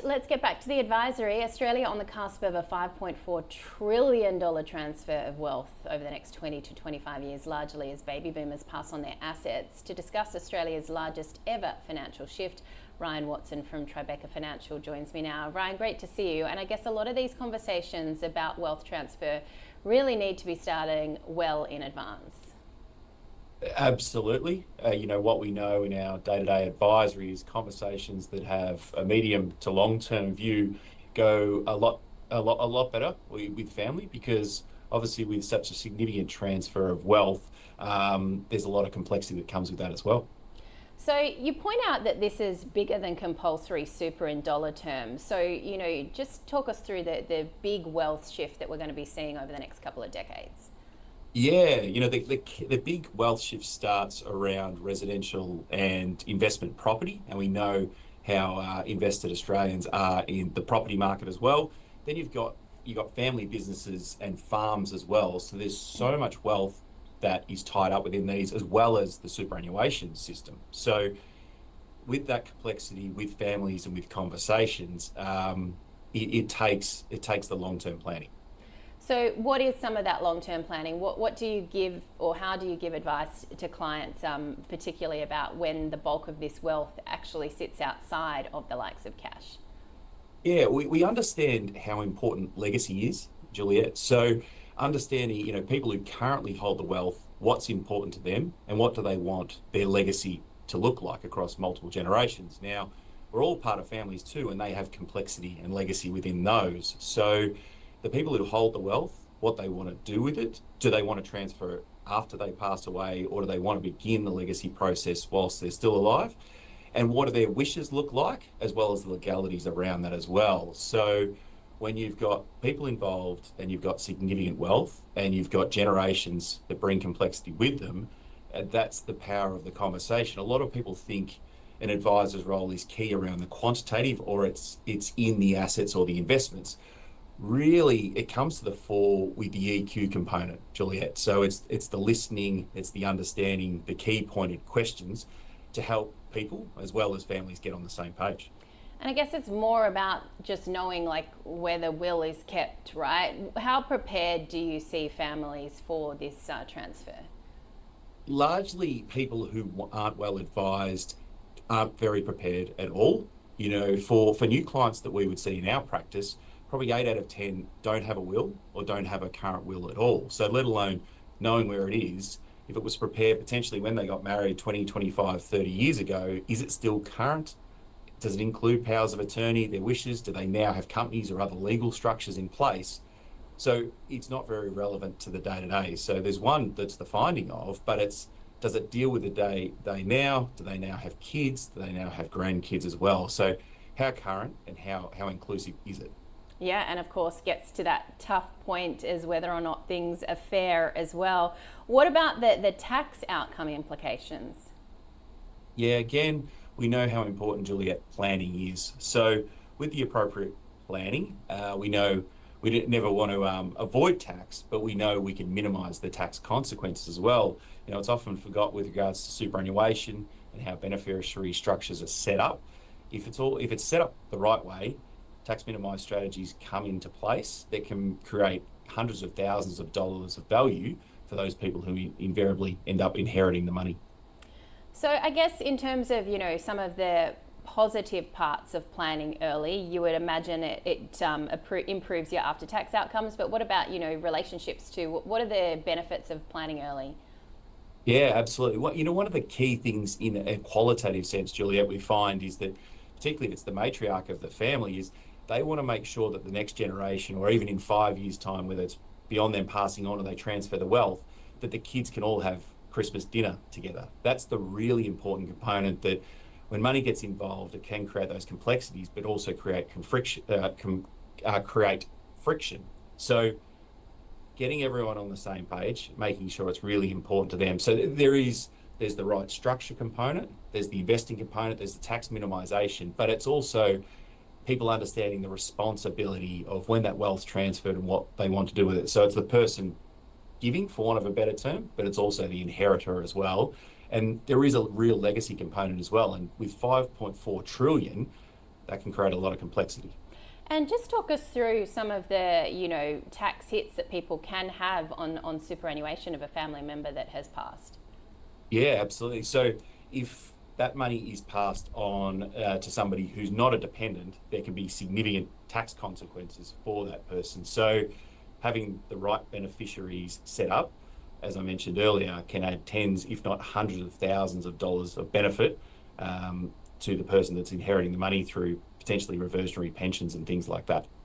Let's get back to the advisory. Australia on the cusp of a $5.4 trillion transfer of wealth over the next 20 to 25 years, largely as baby boomers pass on their assets. To discuss Australia's largest ever financial shift, Ryan Watson from Tribeca Financial joins me now. Ryan, great to see you. And I guess a lot of these conversations about wealth transfer really need to be starting well in advance. Absolutely. What we know in our day-to-day advisory is conversations that have a medium to long-term view go a lot better with family, because obviously with such a significant transfer of wealth, there's a lot of complexity that comes with that as well. So you point out that this is bigger than compulsory super in dollar terms. So, just talk us through the big wealth shift that we're going to be seeing over the next couple of decades. Yeah, the big wealth shift starts around residential and investment property, and we know how invested Australians are in the property market as well. Then you've got family businesses and farms as well. So there's so much wealth that is tied up within these, as well as the superannuation system. So with that complexity, with families and with conversations, it takes the long-term planning. So what is some of that long-term planning? What do you give, or how do you give advice to clients, particularly about when the bulk of this wealth actually sits outside of the likes of cash? Yeah, we understand how important legacy is, Juliet. So understanding, people who currently hold the wealth, what's important to them and what do they want their legacy to look like across multiple generations. Now, we're all part of families too, and they have complexity and legacy within those. So the people who hold the wealth, what they want to do with it, do they want to transfer it after they pass away, or do they want to begin the legacy process whilst they're still alive? And what do their wishes look like, as well as the legalities around that as well? So when you've got people involved and you've got significant wealth and you've got generations that bring complexity with them, that's the power of the conversation. A lot of people think an advisor's role is key around the quantitative, or it's in the assets or the investments. Really, it comes to the fore with the EQ component, Juliet. So it's the listening, it's the understanding, the key pointed questions to help people as well as families get on the same page. And I guess it's more about just knowing where the will is kept, right? How prepared do you see families for this transfer? Largely, people who aren't well advised aren't very prepared at all. For new clients that we would see in our practice, probably 8 out of 10 don't have a will or don't have a current will at all. So let alone knowing where it is, if it was prepared potentially when they got married 20, 25, 30 years ago, is it still current? Does it include powers of attorney, their wishes? Do they now have companies or other legal structures in place? So it's not very relevant to the day-to-day. So there's one that's the finding of, but does it deal with the day now? Do they now have kids? Do they now have grandkids as well? So how current and how inclusive is it? Yeah, and of course gets to that tough point is whether or not things are fair as well. What about the tax outcome implications? Yeah, again, we know how important, Juliet, planning is. So with the appropriate planning, we know never want to avoid tax, but we know we can minimise the tax consequences as well. It's often forgot with regards to superannuation and how beneficiary structures are set up. If it's set up the right way, tax minimised strategies come into place that can create hundreds of thousands of dollars of value for those people who invariably end up inheriting the money. So I guess in terms of, some of the positive parts of planning early, you would imagine it improves your after-tax outcomes. But what about, relationships too? What are the benefits of planning early? Yeah, absolutely. One of the key things in a qualitative sense, Juliet, we find is that, particularly if it's the matriarch of the family, is they want to make sure that the next generation, or even in 5 years' time, whether it's beyond them passing on or they transfer the wealth, that the kids can all have Christmas dinner together. That's the really important component, that when money gets involved, it can create those complexities, but also create friction. So getting everyone on the same page, making sure it's really important to them. So there's the right structure component, there's the investing component, there's the tax minimisation, but it's also people understanding the responsibility of when that wealth's transferred and what they want to do with it. So it's the person giving, for want of a better term, but it's also the inheritor as well. And there is a real legacy component as well. And with 5.4 trillion, that can create a lot of complexity. And just talk us through some of the, tax hits that people can have on superannuation of a family member that has passed. Yeah, absolutely. So if that money is passed on to somebody who's not a dependent, there can be significant tax consequences for that person. So having the right beneficiaries set up, as I mentioned earlier, can add tens, if not hundreds of thousands of dollars of benefit to the person that's inheriting the money through potentially reversionary pensions and things like that.